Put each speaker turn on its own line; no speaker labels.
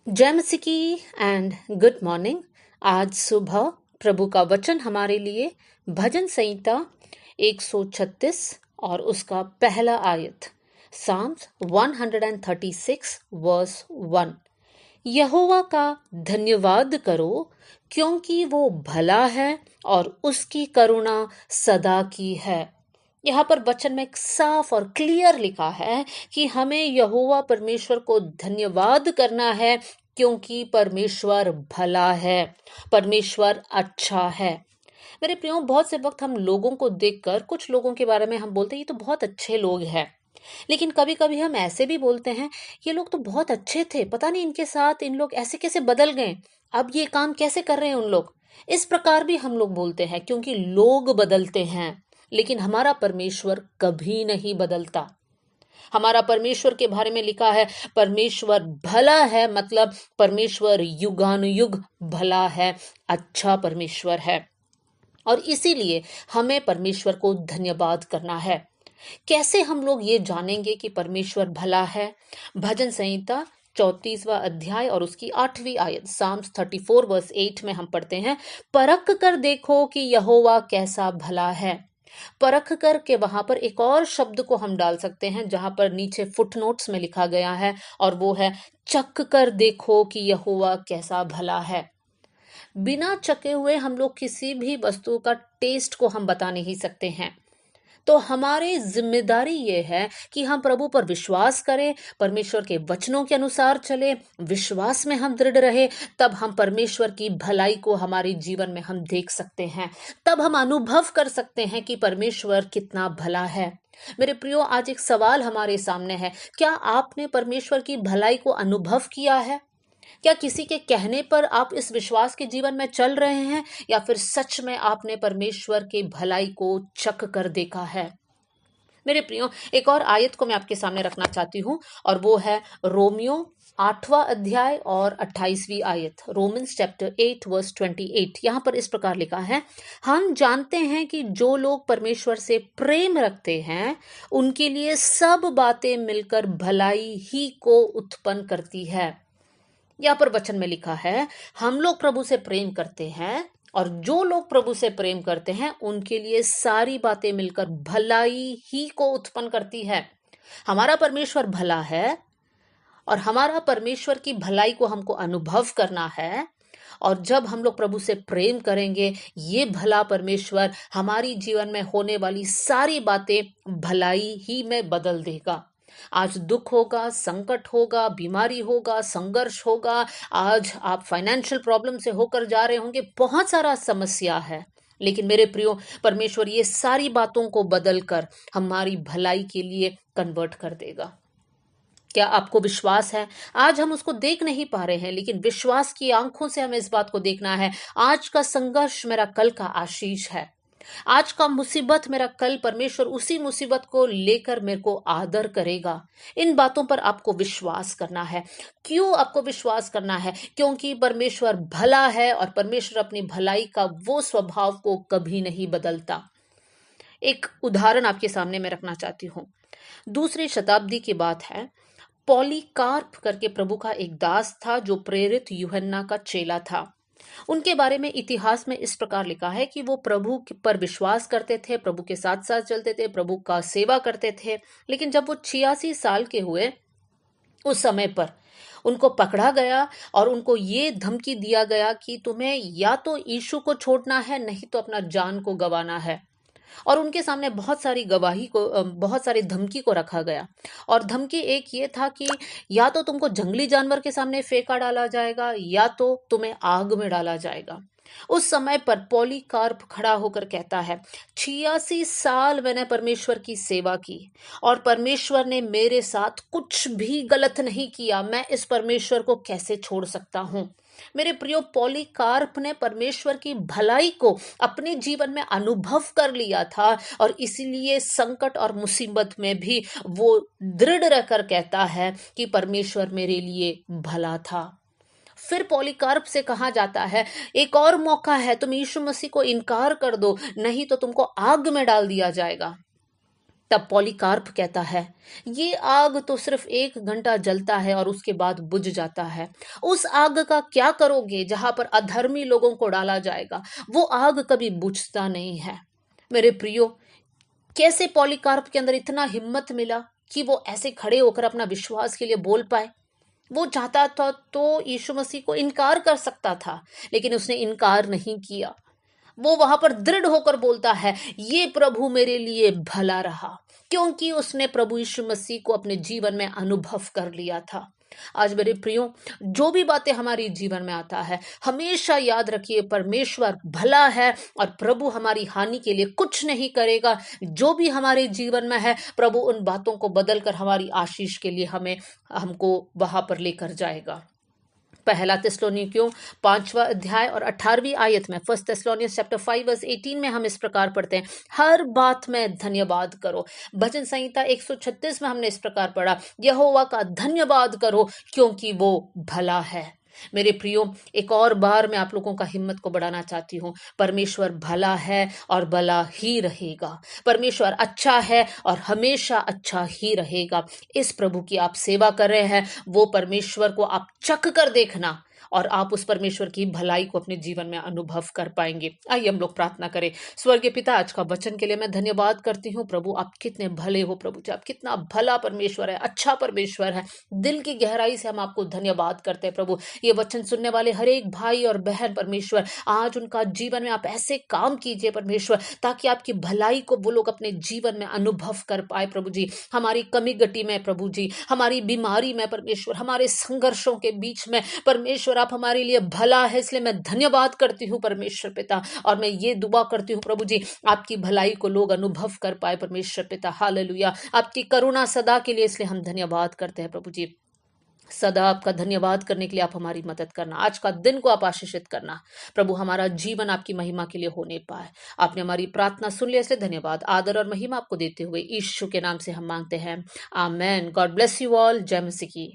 जय मसीह की एंड गुड मॉर्निंग। आज सुबह प्रभु का वचन हमारे लिए भजन संहिता 136 और उसका पहला आयत साम्स 136 वर्स 1। यहोवा का धन्यवाद करो क्योंकि वो भला है और उसकी करुणा सदा की है। यहाँ पर वचन में साफ और क्लियर लिखा है कि हमें यहोवा परमेश्वर को धन्यवाद करना है क्योंकि परमेश्वर भला है, परमेश्वर अच्छा है। मेरे प्रियो, बहुत से वक्त हम लोगों को देखकर कुछ लोगों के बारे में हम बोलते हैं ये तो बहुत अच्छे लोग हैं, लेकिन कभी कभी हम ऐसे भी बोलते हैं ये लोग तो बहुत अच्छे थे, पता नहीं इनके साथ इन लोग ऐसे कैसे बदल गए, अब ये काम कैसे कर रहे हैं उन लोग। इस प्रकार भी हम लोग बोलते हैं क्योंकि लोग बदलते हैं, लेकिन हमारा परमेश्वर कभी नहीं बदलता। हमारा परमेश्वर के बारे में लिखा है परमेश्वर भला है, मतलब परमेश्वर युगानुयुग भला है, अच्छा परमेश्वर है। और इसीलिए हमें परमेश्वर को धन्यवाद करना है। कैसे हम लोग ये जानेंगे कि परमेश्वर भला है? भजन संहिता 34वां अध्याय और उसकी 8वीं आयत साम्स 34 वर्स 8 में हम पढ़ते हैं, परख कर देखो कि यहोवा कैसा भला है। परख कर के वहां पर एक और शब्द को हम डाल सकते हैं जहां पर नीचे फुटनोट्स में लिखा गया है, और वो है चख कर देखो कि यहोवा कैसा भला है। बिना चखे हुए हम लोग किसी भी वस्तु का टेस्ट को हम बता नहीं सकते हैं। तो हमारी जिम्मेदारी ये है कि हम प्रभु पर विश्वास करें, परमेश्वर के वचनों के अनुसार चले, विश्वास में हम दृढ़ रहे, तब हम परमेश्वर की भलाई को हमारे जीवन में हम देख सकते हैं। तब हम अनुभव कर सकते हैं कि परमेश्वर कितना भला है। मेरे प्रियो, आज एक सवाल हमारे सामने है, क्या आपने परमेश्वर की भलाई को अनुभव किया है? क्या किसी के कहने पर आप इस विश्वास के जीवन में चल रहे हैं, या फिर सच में आपने परमेश्वर के भलाई को चख कर देखा है? मेरे प्रियो, एक और आयत को मैं आपके सामने रखना चाहती हूँ, और वो है रोमियो 8वां अध्याय और 28वीं आयत, रोमन्स चैप्टर 8 वर्स 28। यहाँ पर इस प्रकार लिखा है, हम जानते हैं कि जो लोग परमेश्वर से प्रेम रखते हैं उनके लिए सब बातें मिलकर भलाई ही को उत्पन्न करती है। यहाँ पर वचन में लिखा है हम लोग प्रभु से प्रेम करते हैं, और जो लोग प्रभु से प्रेम करते हैं उनके लिए सारी बातें मिलकर भलाई ही को उत्पन्न करती है। हमारा परमेश्वर भला है, और हमारा परमेश्वर की भलाई को हमको अनुभव करना है। और जब हम लोग प्रभु से प्रेम करेंगे, ये भला परमेश्वर हमारी जीवन में होने वाली सारी बातें भलाई ही में बदल देगा। आज दुख होगा, संकट होगा, बीमारी होगा, संघर्ष होगा, आज आप फाइनेंशियल प्रॉब्लम से होकर जा रहे होंगे, बहुत सारा समस्या है, लेकिन मेरे प्रियो, परमेश्वर ये सारी बातों को बदलकर हमारी भलाई के लिए कन्वर्ट कर देगा। क्या आपको विश्वास है? आज हम उसको देख नहीं पा रहे हैं, लेकिन विश्वास की आंखों से हमें इस बात को देखना है, आज का संघर्ष मेरा कल का आशीष है। आज का मुसीबत मेरा कल परमेश्वर उसी मुसीबत को लेकर मेरे को आदर करेगा। इन बातों पर आपको विश्वास करना है। क्यों आपको विश्वास करना है? क्योंकि परमेश्वर भला है, और परमेश्वर अपनी भलाई का वो स्वभाव को कभी नहीं बदलता। एक उदाहरण आपके सामने मैं रखना चाहती हूँ। दूसरी शताब्दी की बात है। पॉलीकार्प करके प्रभु का एक दास था जो प्रेरित यूहन्ना का चेला था। उनके बारे में इतिहास में इस प्रकार लिखा है कि वो प्रभु पर विश्वास करते थे, प्रभु के साथ साथ चलते थे, प्रभु का सेवा करते थे। लेकिन जब वो 86 साल के हुए, उस समय पर उनको पकड़ा गया और उनको ये धमकी दिया गया कि तुम्हें या तो यीशु को छोड़ना है, नहीं तो अपना जान को गंवाना है। और उनके सामने बहुत सारी गवाही को, बहुत सारी धमकी को रखा गया। और धमकी एक ये था कि या तो तुमको जंगली जानवर के सामने फेंका डाला जाएगा, या तो तुम्हें आग में डाला जाएगा। उस समय पर पॉलीकार्प खड़ा होकर कहता है, 86 साल मैंने परमेश्वर की सेवा की, और परमेश्वर ने मेरे साथ कुछ भी गलत नहीं किया, मैं इस परमेश्वर को कैसे छोड़ सकता हूं? मेरे प्रियो, पॉलीकार्प ने परमेश्वर की भलाई को अपने जीवन में अनुभव कर लिया था, और इसीलिए संकट और मुसीबत में भी वो दृढ़ रहकर कहता है कि परमेश्वर मेरे लिए भला था। फिर पॉलीकार्प से कहा जाता है, एक और मौका है, तुम यीशु मसीह को इनकार कर दो, नहीं तो तुमको आग में डाल दिया जाएगा। तब पॉलीकार्प कहता है, ये आग तो सिर्फ 1 घंटा जलता है और उसके बाद बुझ जाता है। उस आग का क्या करोगे जहां पर अधर्मी लोगों को डाला जाएगा? वो आग कभी बुझता नहीं है। मेरे प्रियो, कैसे पॉलीकार्प के अंदर इतना हिम्मत मिला कि वो ऐसे खड़े होकर अपना विश्वास के लिए बोल पाए? वो चाहता था तो यीशु मसीह को इनकार कर सकता था, लेकिन उसने इनकार नहीं किया। वो वहां पर दृढ़ होकर बोलता है, ये प्रभु मेरे लिए भला रहा, क्योंकि उसने प्रभु यीशु मसीह को अपने जीवन में अनुभव कर लिया था। आज मेरे प्रियो, जो भी बातें हमारी जीवन में आता है, हमेशा याद रखिए परमेश्वर भला है और प्रभु हमारी हानि के लिए कुछ नहीं करेगा। जो भी हमारे जीवन में है, प्रभु उन बातों को बदलकर हमारी आशीष के लिए हमको वहां पर लेकर जाएगा। पहला थिस्सलुनीकियों 5वां अध्याय और 18वीं आयत में, 1 Thessalonians chapter 5 verse 18 में हम इस प्रकार पढ़ते हैं, हर बात में धन्यवाद करो। भजन संहिता 136 में हमने इस प्रकार पढ़ा, यहोवा का धन्यवाद करो क्योंकि वो भला है। मेरे प्रियो, एक और बार मैं आप लोगों का हिम्मत को बढ़ाना चाहती हूँ। परमेश्वर भला है और भला ही रहेगा। परमेश्वर अच्छा है और हमेशा अच्छा ही रहेगा। इस प्रभु की आप सेवा कर रहे हैं, वो परमेश्वर को आप चख कर देखना और आप उस परमेश्वर की भलाई को अपने जीवन में अनुभव कर पाएंगे। आइए हम लोग प्रार्थना करें। स्वर्गीय पिता, आज का वचन के लिए मैं धन्यवाद करती हूँ। प्रभु, आप कितने भले हो। प्रभु जी, आप कितना भला परमेश्वर है, अच्छा परमेश्वर है। दिल की गहराई से हम आपको धन्यवाद करते हैं। प्रभु, ये वचन सुनने वाले हर एक भाई और बहन, परमेश्वर, आज उनका जीवन में आप ऐसे काम कीजिए परमेश्वर, ताकि आपकी भलाई को वो लोग अपने जीवन में अनुभव कर पाए। प्रभु जी, हमारी कमी गटी में, प्रभु जी, हमारी बीमारी में, परमेश्वर, हमारे संघर्षों के बीच में, परमेश्वर, आप हमारे लिए भला है, इसलिए मैं धन्यवाद करती हूँ परमेश्वर पिता। और मैं ये दुआ करती हूँ प्रभु जी, आपकी भलाई को लोग अनुभव कर पाए परमेश्वर पिता। हालेलुया। आपकी करुणा सदा के लिए, इसलिए हम धन्यवाद करते हैं प्रभु जी। सदा आपका धन्यवाद करने के लिए आप हमारी मदद करना। आज का दिन को आप आशीषित करना प्रभु, हमारा जीवन आपकी महिमा के लिए होने पाए। आपने हमारी प्रार्थना सुन लिया, इसलिए धन्यवाद। आदर और महिमा आपको देते हुए यीशु के नाम से हम मांगते हैं, amen. God bless you all. जय मसीह की।